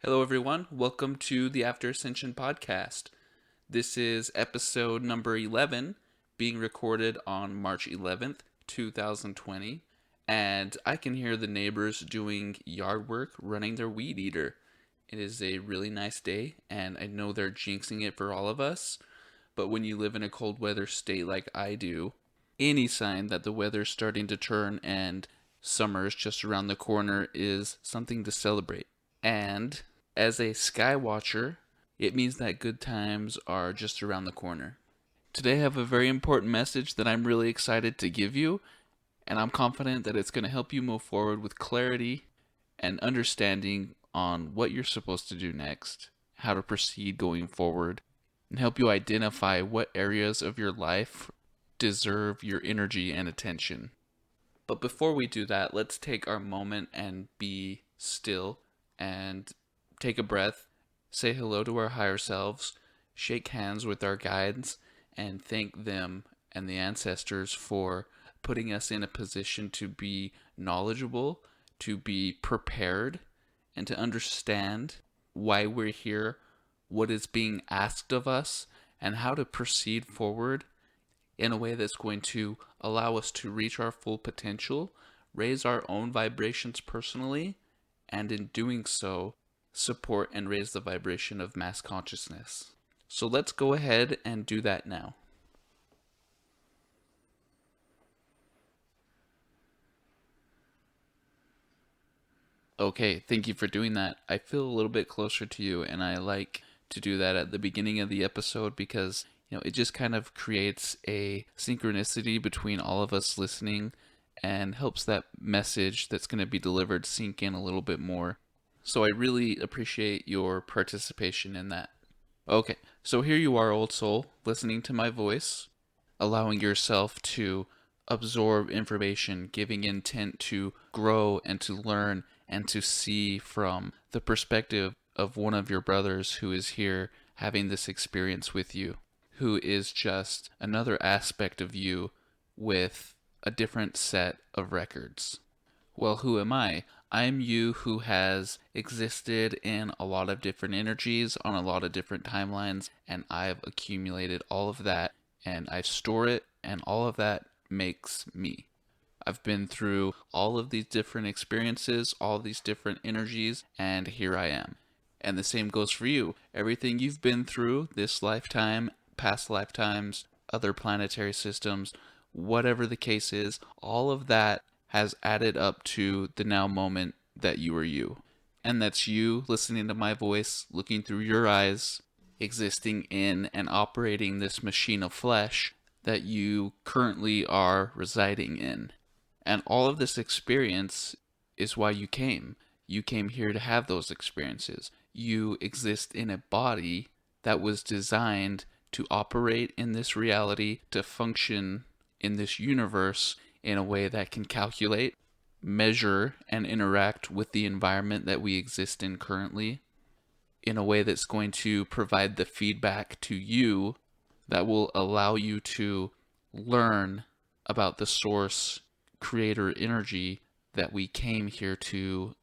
Hello, everyone. Welcome to the After Ascension Podcast. This is episode number 11, being recorded on March 11th, 2020. And I can hear the neighbors doing yard work, running their weed eater. It is a really nice day, and I know they're jinxing it for all of us. But when you live in a cold weather state like I do, any sign that the weather's starting to turn and summer is just around the corner is something to celebrate. And as a sky watcher, it means that good times are just around the corner. Today I have a very important message that I'm really excited to give you, and I'm confident that it's going to help you move forward with clarity and understanding on what you're supposed to do next, how to proceed going forward, and help you identify what areas of your life deserve your energy and attention. But before we do that, let's take our moment and be still and take a breath, say hello to our higher selves, shake hands with our guides, and thank them and the ancestors for putting us in a position to be knowledgeable, to be prepared, and to understand why we're here, what is being asked of us, and how to proceed forward in a way that's going to allow us to reach our full potential, raise our own vibrations personally, and in doing so, support and raise the vibration of mass consciousness. So let's go ahead and do that now. Okay, thank you for doing that. I feel a little bit closer to you, and I like to do that at the beginning of the episode because, it just kind of creates a synchronicity between all of us listening and helps that message that's going to be delivered sink in a little bit more. So I really appreciate your participation in that. Okay, so here you are, old soul, listening to my voice, allowing yourself to absorb information, giving intent to grow and to learn and to see from the perspective of one of your brothers who is here having this experience with you, who is just another aspect of you with a different set of records. Well, who am I? I'm you who has existed in a lot of different energies on a lot of different timelines, and I've accumulated all of that, and I store it, and all of that makes me. I've been through all of these different experiences, all these different energies, and here I am. And the same goes for you. Everything you've been through this lifetime, past lifetimes, other planetary systems, whatever the case is, all of that has added up to the now moment that you are you. And that's you listening to my voice, looking through your eyes, existing in and operating this machine of flesh that you currently are residing in. And all of this experience is why you came. You came here to have those experiences. You exist in a body that was designed to operate in this reality, to function in this universe in a way that can calculate, measure, and interact with the environment that we exist in currently in a way that's going to provide the feedback to you that will allow you to learn about the source creator energy that we came here to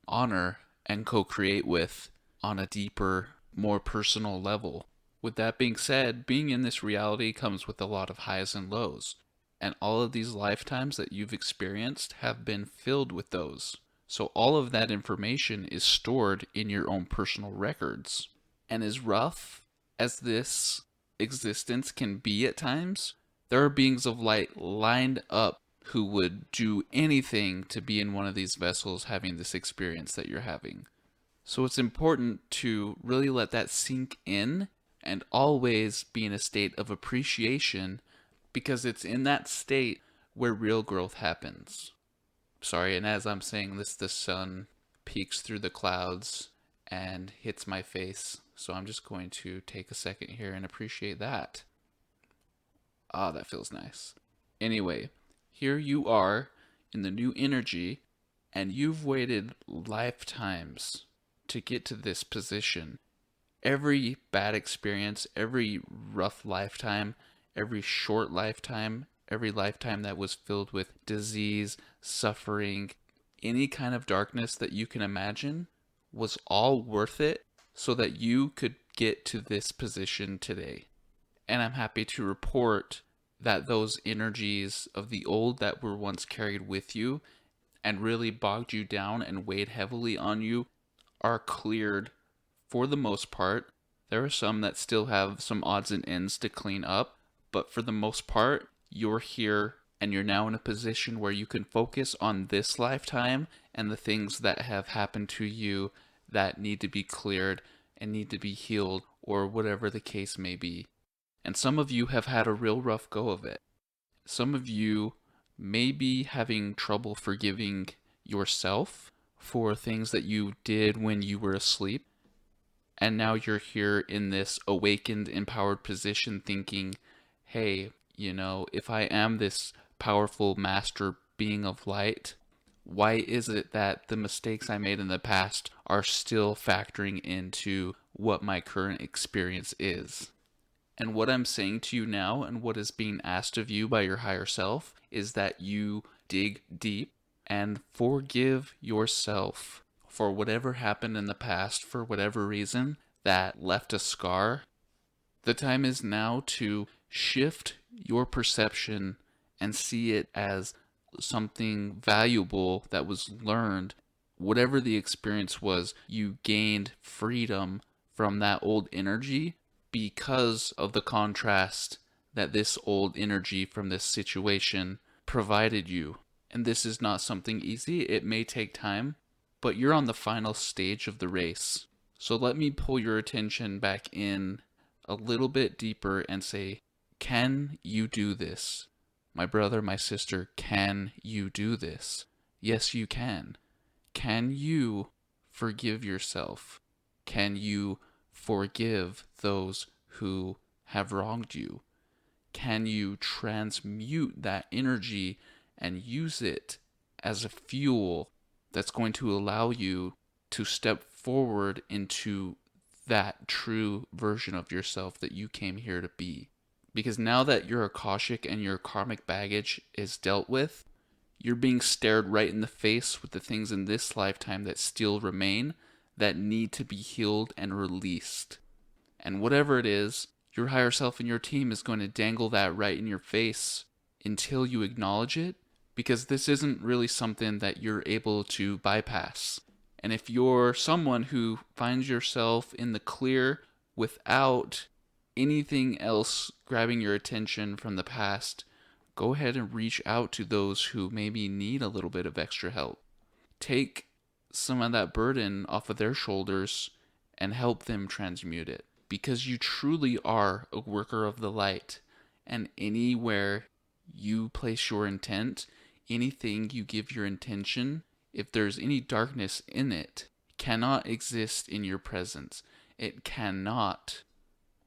honor and co-create with on a deeper, more personal level. With that being said, being in this reality comes with a lot of highs and lows. And all of these lifetimes that you've experienced have been filled with those. So all of that information is stored in your own personal records. And as rough as this existence can be at times, there are beings of light lined up who would do anything to be in one of these vessels having this experience that you're having. So it's important to really let that sink in and always be in a state of appreciation, because it's in that state where real growth happens. Sorry, and as I'm saying this, the sun peeks through the clouds and hits my face. So I'm just going to take a second here and appreciate that. Ah, that feels nice. Anyway, here you are in the new energy, and you've waited lifetimes to get to this position. Every bad experience, every rough lifetime, every short lifetime, every lifetime that was filled with disease, suffering, any kind of darkness that you can imagine was all worth it so that you could get to this position today. And I'm happy to report that those energies of the old that were once carried with you and really bogged you down and weighed heavily on you are cleared for the most part. There are some that still have some odds and ends to clean up, but for the most part, you're here and you're now in a position where you can focus on this lifetime and the things that have happened to you that need to be cleared and need to be healed, or whatever the case may be. And some of you have had a real rough go of it. Some of you may be having trouble forgiving yourself for things that you did when you were asleep. And now you're here in this awakened, empowered position thinking, hey, if I am this powerful master being of light, why is it that the mistakes I made in the past are still factoring into what my current experience is? And what I'm saying to you now, and what is being asked of you by your higher self, is that you dig deep and forgive yourself for whatever happened in the past, for whatever reason that left a scar. The time is now to shift your perception and see it as something valuable that was learned. Whatever the experience was, you gained freedom from that old energy because of the contrast that this old energy from this situation provided you. And this is not something easy. It may take time, but you're on the final stage of the race. So let me pull your attention back in a little bit deeper and say, can you do this? My brother, my sister, can you do this? Yes, you can. Can you forgive yourself? Can you forgive those who have wronged you? Can you transmute that energy and use it as a fuel that's going to allow you to step forward into that true version of yourself that you came here to be? Because now that your Akashic and your karmic baggage is dealt with, you're being stared right in the face with the things in this lifetime that still remain, that need to be healed and released. And whatever it is, your higher self and your team is going to dangle that right in your face until you acknowledge it, because this isn't really something that you're able to bypass. And if you're someone who finds yourself in the clear without anything else grabbing your attention from the past, go ahead and reach out to those who maybe need a little bit of extra help. Take some of that burden off of their shoulders and help them transmute it. Because you truly are a worker of the light. And anywhere you place your intent, anything you give your intention, if there's any darkness in it, cannot exist in your presence. It cannot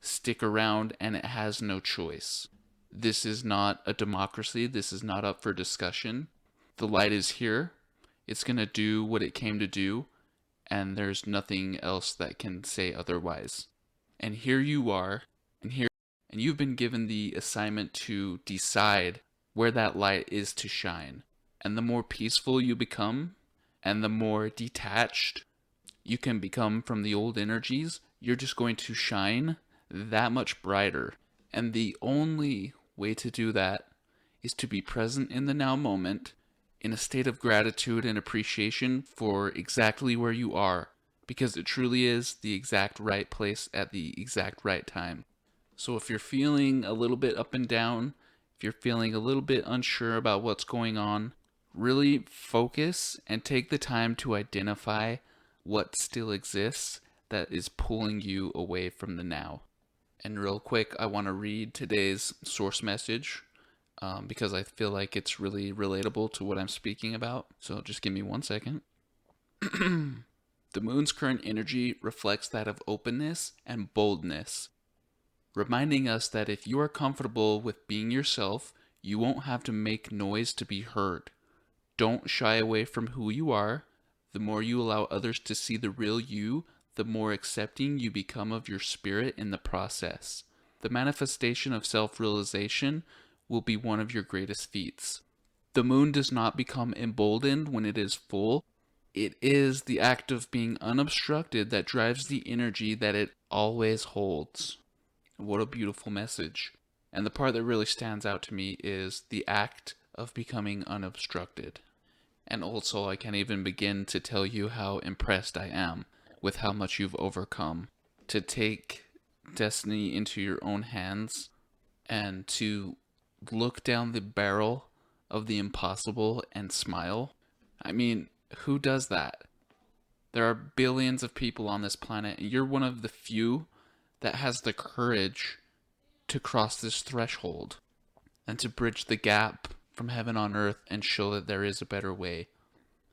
stick around, and it has no choice. This is not a democracy. This is not up for discussion. The light is here. It's going to do what it came to do, and there's nothing else that can say otherwise. And here you are, and you've been given the assignment to decide where that light is to shine. And the more peaceful you become, and the more detached you can become from the old energies, you're just going to shine that much brighter. And the only way to do that is to be present in the now moment, in a state of gratitude and appreciation for exactly where you are, because it truly is the exact right place at the exact right time. So if you're feeling a little bit up and down, if you're feeling a little bit unsure about what's going on, really focus and take the time to identify what still exists that is pulling you away from the now. And real quick, I want to read today's source message because I feel like it's really relatable to what I'm speaking about. So just give me 1 second. The moon's current energy reflects that of openness and boldness, reminding us that if you are comfortable with being yourself, you won't have to make noise to be heard. Don't shy away from who you are. The more you allow others to see the real you, the more accepting you become of your spirit in the process. The manifestation of self-realization will be one of your greatest feats. The moon does not become emboldened when it is full. It is the act of being unobstructed that drives the energy that it always holds. What a beautiful message. And the part that really stands out to me is the act of becoming unobstructed. And also, I can't even begin to tell you how impressed I am with how much you've overcome. To take destiny into your own hands and to look down the barrel of the impossible and smile. I mean, who does that? There are billions of people on this planet, and you're one of the few that has the courage to cross this threshold and to bridge the gap from heaven on earth and show that there is a better way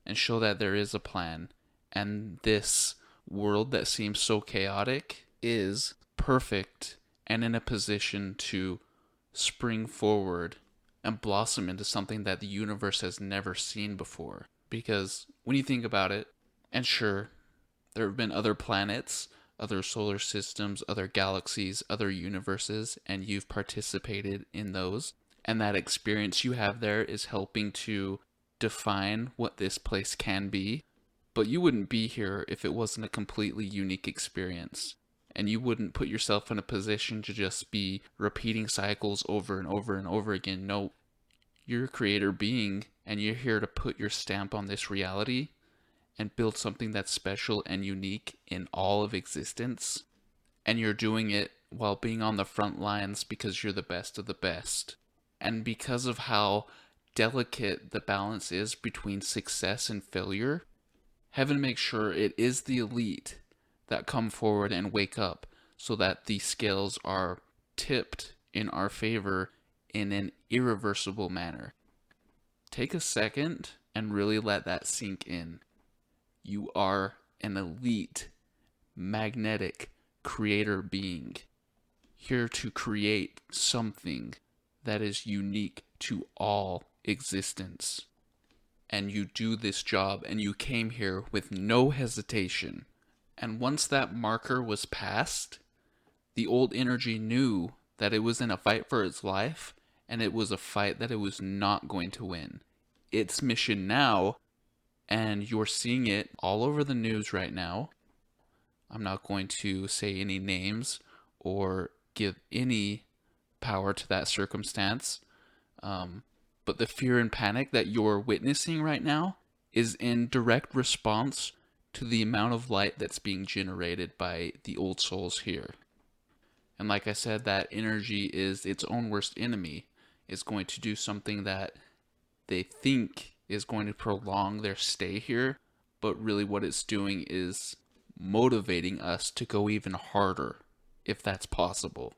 and show that there is a plan. And this world that seems so chaotic is perfect and in a position to spring forward and blossom into something that the universe has never seen before. Because when you think about it, and sure, there have been other planets, other solar systems, other galaxies, other universes, and you've participated in those. And that experience you have there is helping to define what this place can be. But you wouldn't be here if it wasn't a completely unique experience. And you wouldn't put yourself in a position to just be repeating cycles over and over and over again. No, you're a creator being, and you're here to put your stamp on this reality and build something that's special and unique in all of existence. And you're doing it while being on the front lines because you're the best of the best. And because of how delicate the balance is between success and failure, heaven makes sure it is the elite that come forward and wake up so that the scales are tipped in our favor in an irreversible manner. Take a second and really let that sink in. You are an elite, magnetic creator being, here to create something that is unique to all existence. And you do this job, and you came here with no hesitation. And once that marker was passed, the old energy knew that it was in a fight for its life, and it was a fight that it was not going to win. Its mission now, and you're seeing it all over the news right now. I'm not going to say any names or give any power to that circumstance. But the fear and panic that you're witnessing right now is in direct response to the amount of light that's being generated by the old souls here. And like I said, that energy is its own worst enemy. It's going to do something that they think is going to prolong their stay here, but really what it's doing is motivating us to go even harder, if that's possible.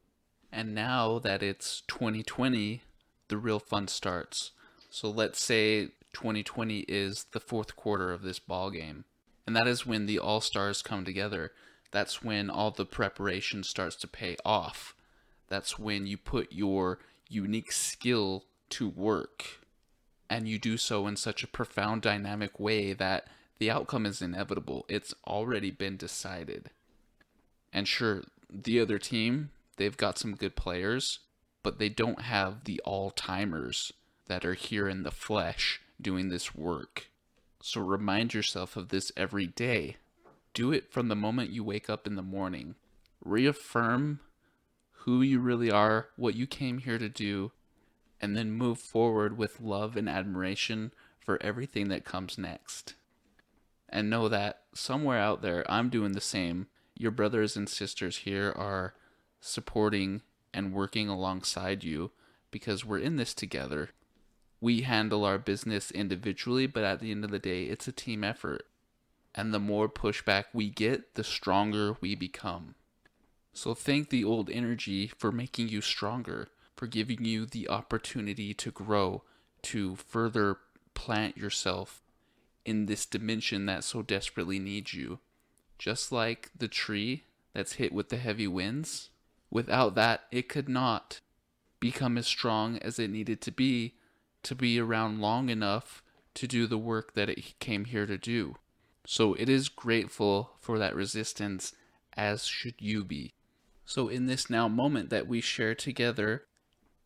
And now that it's 2020, the real fun starts. So let's say 2020 is the fourth quarter of this ball game. And that is when the all-stars come together. That's when all the preparation starts to pay off. That's when you put your unique skill to work. And you do so in such a profound, dynamic way that the outcome is inevitable. It's already been decided. And sure, the other team, they've got some good players, but they don't have the all-timers that are here in the flesh doing this work. So remind yourself of this every day. Do it from the moment you wake up in the morning. Reaffirm who you really are, what you came here to do, and then move forward with love and admiration for everything that comes next. And know that somewhere out there, I'm doing the same. Your brothers and sisters here are supporting and working alongside you because we're in this together. We handle our business individually, but at the end of the day, it's a team effort. And the more pushback we get, the stronger we become. So thank the old energy for making you stronger, for giving you the opportunity to grow, to further plant yourself in this dimension that so desperately needs you. Just like the tree that's hit with the heavy winds, without that, it could not become as strong as it needed to be around long enough to do the work that it came here to do. So it is grateful for that resistance, as should you be. So in this now moment that we share together,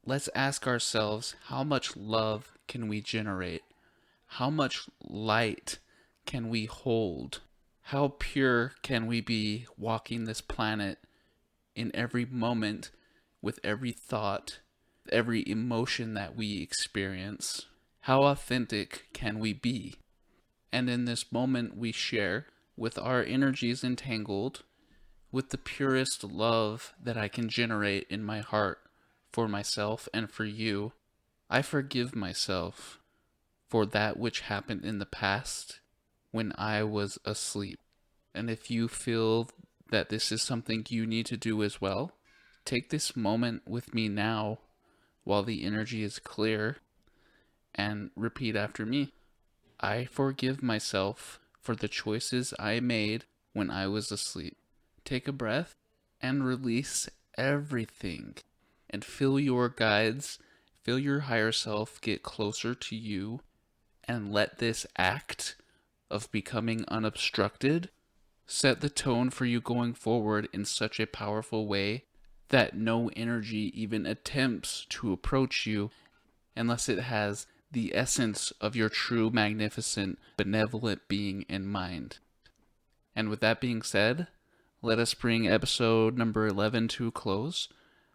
let's ask ourselves, how much love can we generate? How much light can we hold? How pure can we be walking this planet in every moment, with every thought, every emotion that we experience? How authentic can we be? And in this moment we share, with our energies entangled, with the purest love that I can generate in my heart for myself and for you, I forgive myself for that which happened in the past when I was asleep. And if you feel that this is something you need to do as well, take this moment with me now while the energy is clear and repeat after me. I forgive myself for the choices I made when I was asleep. Take a breath and release everything, and feel your guides, feel your higher self get closer to you, and let this act of becoming unobstructed set the tone for you going forward in such a powerful way that no energy even attempts to approach you unless it has the essence of your true, magnificent, benevolent being in mind. And with that being said, let us bring episode number 11 to a close.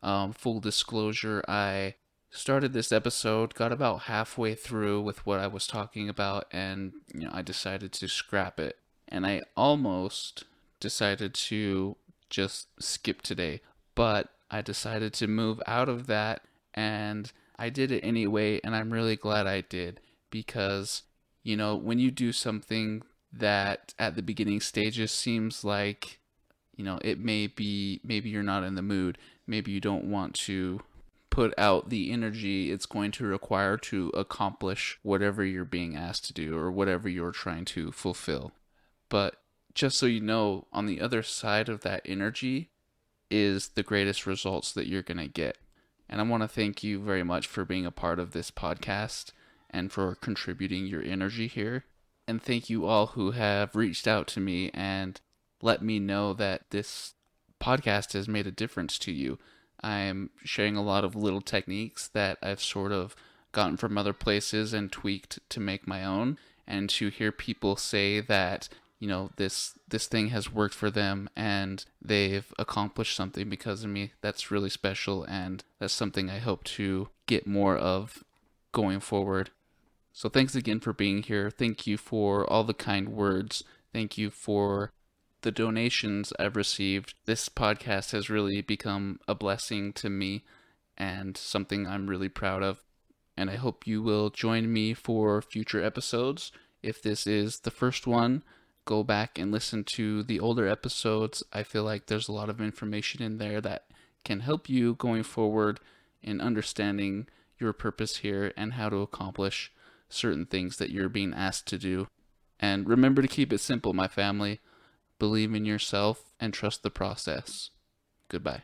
Full disclosure, I started this episode, got about halfway through with what I was talking about, and I decided to scrap it. And I almost decided to just skip today, but I decided to move out of that, and I did it anyway, and I'm really glad I did, because when you do something that at the beginning stages seems like it maybe you're not in the mood, maybe you don't want to put out the energy it's going to require to accomplish whatever you're being asked to do or whatever you're trying to fulfill. But just so you know, on the other side of that energy is the greatest results that you're going to get. And I want to thank you very much for being a part of this podcast and for contributing your energy here. And thank you all who have reached out to me and let me know that this podcast has made a difference to you. I'm sharing a lot of little techniques that I've sort of gotten from other places and tweaked to make my own. And to hear people say that this thing has worked for them and they've accomplished something because of me, that's really special, and that's something I hope to get more of going forward. So thanks again for being here. Thank you for all the kind words. Thank you for the donations I've received. This podcast has really become a blessing to me and something I'm really proud of. And I hope you will join me for future episodes. If this is the first one, go back and listen to the older episodes. I feel like there's a lot of information in there that can help you going forward in understanding your purpose here and how to accomplish certain things that you're being asked to do. And remember to keep it simple, my family. Believe in yourself and trust the process. Goodbye.